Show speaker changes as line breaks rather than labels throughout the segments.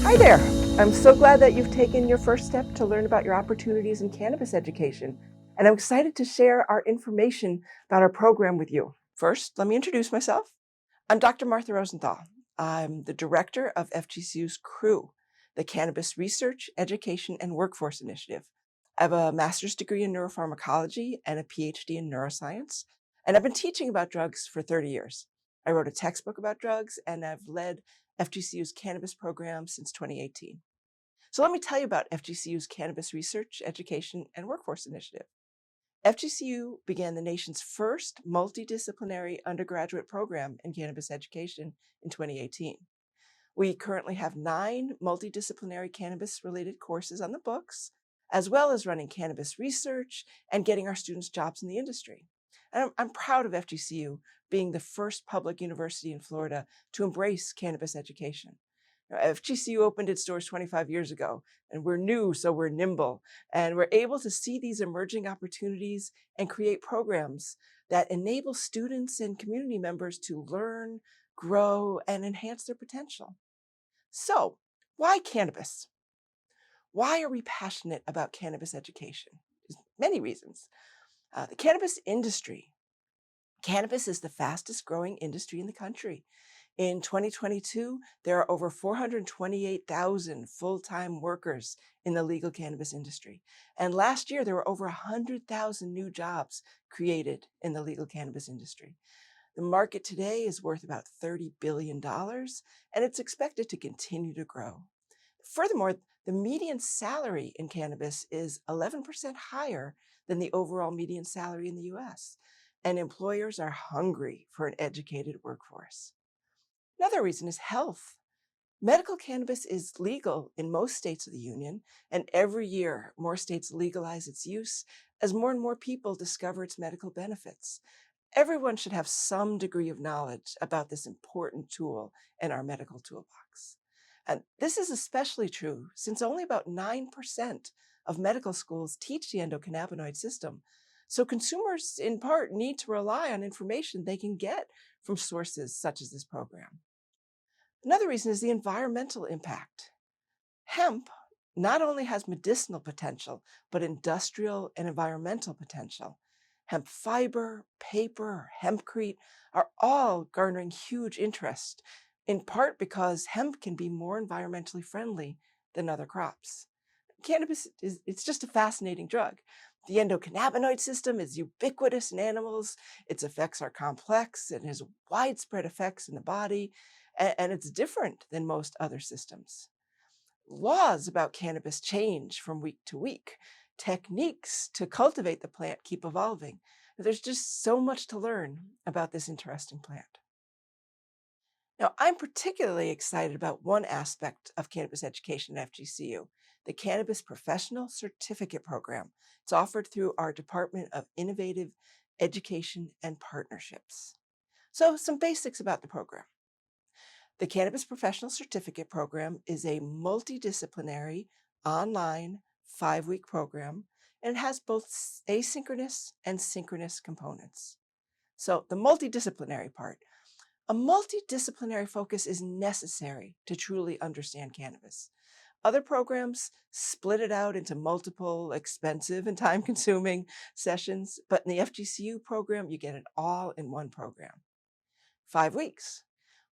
Hi there. I'm so glad that you've taken your first step to learn about your opportunities in cannabis education. And I'm excited to share our information about our program with you. First, let me introduce myself. I'm Dr. Martha Rosenthal. I'm the director of FGCU's CREW, the Cannabis Research, Education, and Workforce Initiative. I have a master's degree in neuropharmacology and a PhD in neuroscience, and I've been teaching about drugs for 30 years. I wrote a textbook about drugs, and I've led FGCU's cannabis program since 2018. So let me tell you about FGCU's Cannabis Research, Education, and Workforce Initiative. FGCU began the nation's first multidisciplinary undergraduate program in cannabis education in 2018. We currently have 9 multidisciplinary cannabis-related courses on the books, as well as running cannabis research and getting our students jobs in the industry. And I'm proud of FGCU being the first public university in Florida to embrace cannabis education. FGCU opened its doors 25 years ago, and we're new, so we're nimble, and we're able to see these emerging opportunities and create programs that enable students and community members to learn, grow, and enhance their potential. So, why cannabis? Why are we passionate about cannabis education? There's many reasons. The cannabis industry. Cannabis is the fastest growing industry in the country. In 2022, there are over 428,000 full-time workers in the legal cannabis industry. And last year, there were over 100,000 new jobs created in the legal cannabis industry. The market today is worth about $30 billion, and it's expected to continue to grow. Furthermore, the median salary in cannabis is 11% higher than the overall median salary in the US, and employers are hungry for an educated workforce. Another reason is health. Medical cannabis is legal in most states of the Union, and every year more states legalize its use as more and more people discover its medical benefits. Everyone should have some degree of knowledge about this important tool in our medical toolbox. And this is especially true since only about 9% of medical schools teach the endocannabinoid system. So consumers, in part, need to rely on information they can get from sources such as this program. Another reason is the environmental impact. Hemp not only has medicinal potential, but industrial and environmental potential. Hemp fiber, paper, hempcrete are all garnering huge interest, in part because hemp can be more environmentally friendly than other crops. Cannabis it's just a fascinating drug. The endocannabinoid system is ubiquitous in animals. Its effects are complex and has widespread effects in the body, and it's different than most other systems. Laws about cannabis change from week to week. Techniques to cultivate the plant keep evolving. There's just so much to learn about this interesting plant. Now, I'm particularly excited about one aspect of cannabis education at FGCU, the Cannabis Professional Certificate Program. It's offered through our Department of Innovative Education and Partnerships. So, some basics about the program. The Cannabis Professional Certificate Program is a multidisciplinary, online, 5-week program, and it has both asynchronous and synchronous components. So, the multidisciplinary part. A multidisciplinary focus is necessary to truly understand cannabis. Other programs split it out into multiple, expensive, and time-consuming sessions, but in the FGCU program, you get it all in one program. 5 weeks.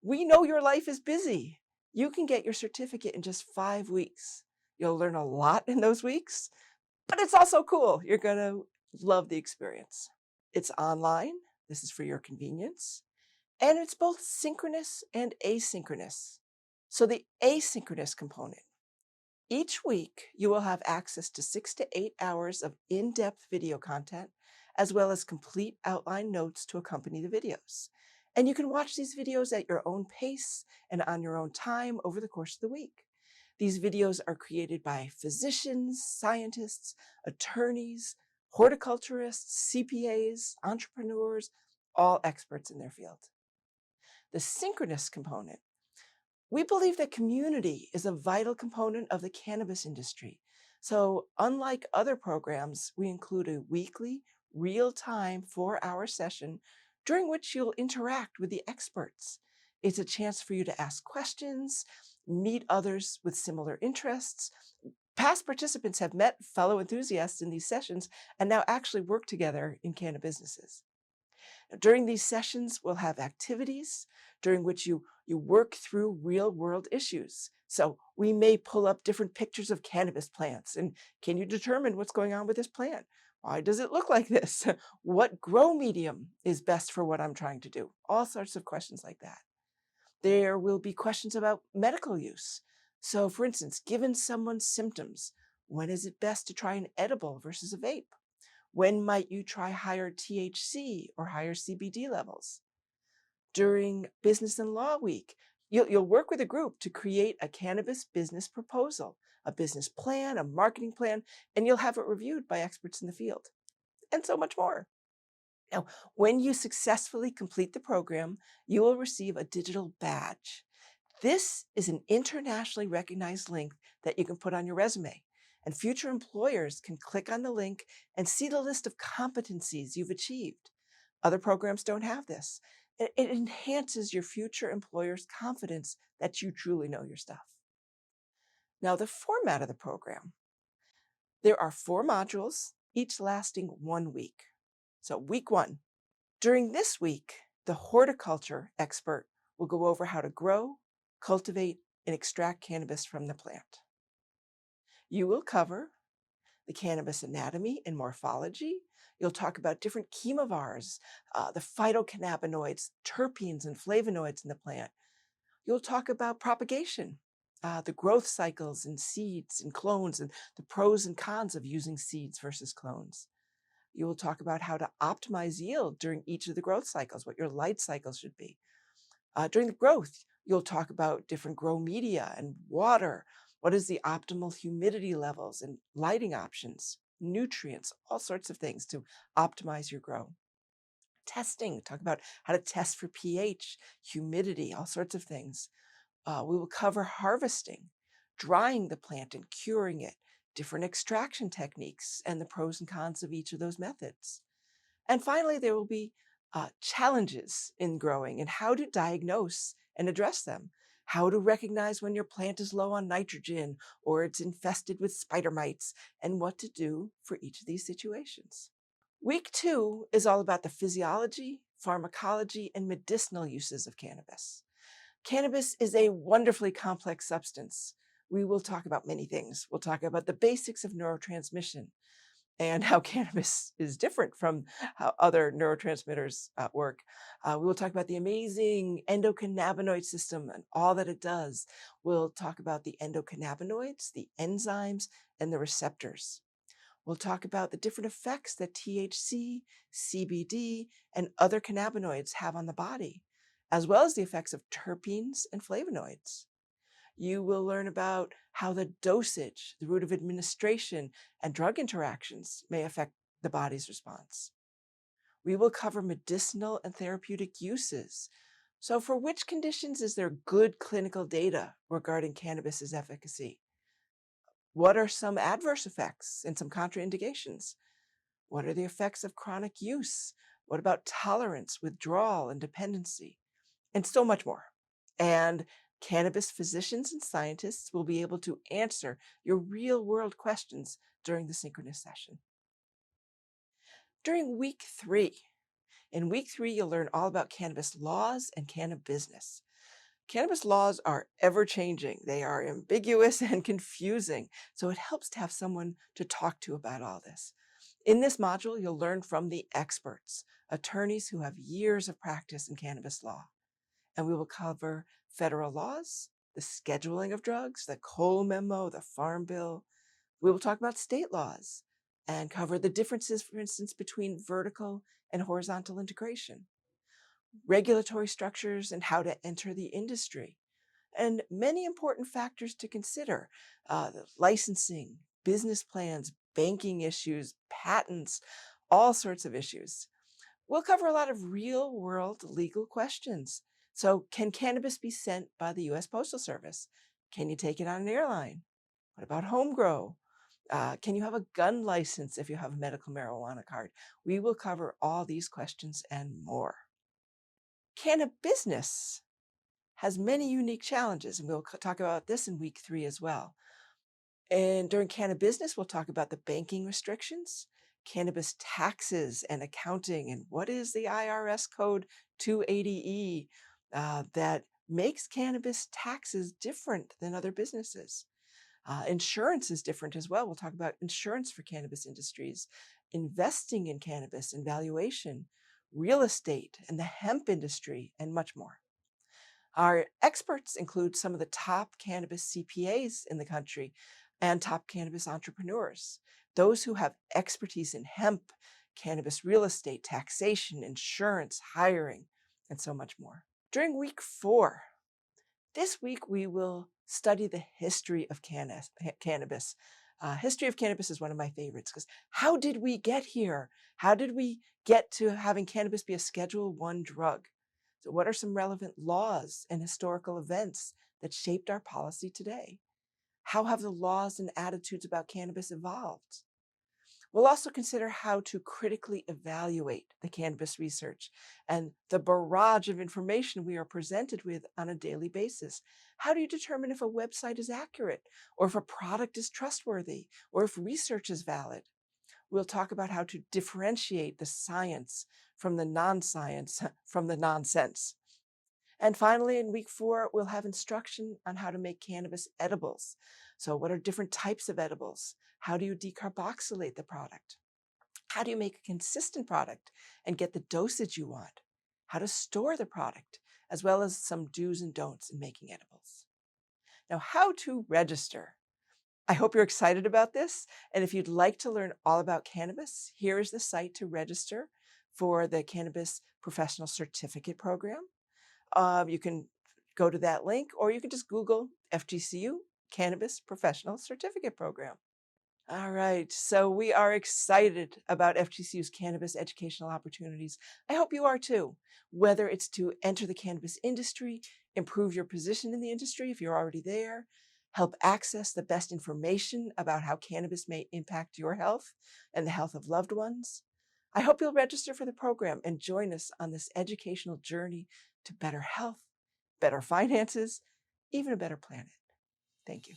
We know your life is busy. You can get your certificate in just 5 weeks. You'll learn a lot in those weeks, but it's also cool. You're going to love the experience. It's online. This is for your convenience. And it's both synchronous and asynchronous. So the asynchronous component. Each week, you will have access to 6 to 8 hours of in-depth video content, as well as complete outline notes to accompany the videos. And you can watch these videos at your own pace and on your own time over the course of the week. These videos are created by physicians, scientists, attorneys, horticulturists, CPAs, entrepreneurs, all experts in their field. The synchronous component. We believe that community is a vital component of the cannabis industry. So unlike other programs, we include a weekly, real-time 4-hour session during which you'll interact with the experts. It's a chance for you to ask questions, meet others with similar interests. Past participants have met fellow enthusiasts in these sessions and now actually work together in cannabis businesses. During these sessions, we'll have activities during which you work through real world issues. So we may pull up different pictures of cannabis plants and can you determine what's going on with this plant? Why does it look like this? What grow medium is best for what I'm trying to do? All sorts of questions like that. There will be questions about medical use. So for instance, given someone's symptoms, when is it best to try an edible versus a vape? When might you try higher THC or higher CBD levels? During Business and Law Week, you'll work with a group to create a cannabis business proposal, a business plan, a marketing plan, and you'll have it reviewed by experts in the field, and so much more. Now, when you successfully complete the program, you will receive a digital badge. This is an internationally recognized link that you can put on your resume, and future employers can click on the link and see the list of competencies you've achieved. Other programs don't have this. It enhances your future employer's confidence that you truly know your stuff. Now, the format of the program. There are 4 modules, each lasting 1 week. So week 1. During this week, the horticulture expert will go over how to grow, cultivate, and extract cannabis from the plant. You will cover the cannabis anatomy and morphology. You'll talk about different chemovars, the phytocannabinoids, terpenes, and flavonoids in the plant. You'll talk about propagation, the growth cycles in seeds and clones, and the pros and cons of using seeds versus clones. You will talk about how to optimize yield during each of the growth cycles, what your light cycles should be. During the growth, you'll talk about different grow media and water. What is the optimal humidity levels and lighting options, nutrients, all sorts of things to optimize your grow. Testing, talk about how to test for pH, humidity, all sorts of things. We will cover harvesting, drying the plant and curing it, different extraction techniques, and the pros and cons of each of those methods. And finally, there will be challenges in growing and how to diagnose and address them, how to recognize when your plant is low on nitrogen or it's infested with spider mites, and what to do for each of these situations. Week 2 is all about the physiology, pharmacology, and medicinal uses of cannabis. Cannabis is a wonderfully complex substance. We will talk about many things. We'll talk about the basics of neurotransmission and how cannabis is different from how other neurotransmitters work. We will talk about the amazing endocannabinoid system and all that it does. We'll talk about the endocannabinoids, the enzymes, and the receptors. We'll talk about the different effects that THC, CBD, and other cannabinoids have on the body, as well as the effects of terpenes and flavonoids. You will learn about how the dosage, the route of administration, and drug interactions may affect the body's response. We will cover medicinal and therapeutic uses. So for which conditions is there good clinical data regarding cannabis's efficacy? What are some adverse effects and some contraindications? What are the effects of chronic use? What about tolerance, withdrawal, and dependency? And so much more. And cannabis physicians and scientists will be able to answer your real-world questions during the synchronous session. During week 3, in week 3, you'll learn all about cannabis laws and cannabis business. Cannabis laws are ever-changing. They are ambiguous and confusing, so it helps to have someone to talk to about all this. In this module, you'll learn from the experts, attorneys who have years of practice in cannabis law. And we will cover federal laws, the scheduling of drugs, the Cole Memo, the Farm Bill. We will talk about state laws and cover the differences, for instance, between vertical and horizontal integration, regulatory structures and how to enter the industry, and many important factors to consider, the licensing, business plans, banking issues, patents, all sorts of issues. We'll cover a lot of real-world legal questions. So can cannabis be sent by the U.S. Postal Service? Can you take it on an airline? What about home grow? Can you have a gun license if you have a medical marijuana card? We will cover all these questions and more. Cannabis has many unique challenges, and we'll talk about this in week 3 as well. And during Cannabis, we'll talk about the banking restrictions, cannabis taxes and accounting, and what is the IRS code 280E that makes cannabis taxes different than other businesses. Insurance is different as well. We'll talk about insurance for cannabis industries, investing in cannabis and valuation, real estate and the hemp industry, and much more. Our experts include some of the top cannabis CPAs in the country and top cannabis entrepreneurs, those who have expertise in hemp, cannabis real estate, taxation, insurance, hiring, and so much more. During week 4, this week we will study the history of cannabis. History of cannabis is one of my favorites because how did we get here? How did we get to having cannabis be a Schedule I drug? So what are some relevant laws and historical events that shaped our policy today? How have the laws and attitudes about cannabis evolved? We'll also consider how to critically evaluate the cannabis research and the barrage of information we are presented with on a daily basis. How do you determine if a website is accurate, or if a product is trustworthy, or if research is valid? We'll talk about how to differentiate the science from the non-science from the nonsense. And finally, in week 4, we'll have instruction on how to make cannabis edibles. So what are different types of edibles? How do you decarboxylate the product? How do you make a consistent product and get the dosage you want? How to store the product, as well as some do's and don'ts in making edibles. Now, how to register. I hope you're excited about this. And if you'd like to learn all about cannabis, here is the site to register for the Cannabis Professional Certificate Program. You can go to that link, or you can just Google FGCU Cannabis Professional Certificate Program. All right, so we are excited about FGCU's cannabis educational opportunities. I hope you are too, whether it's to enter the cannabis industry, improve your position in the industry if you're already there, help access the best information about how cannabis may impact your health and the health of loved ones. I hope you'll register for the program and join us on this educational journey to better health, better finances, even a better planet. Thank you.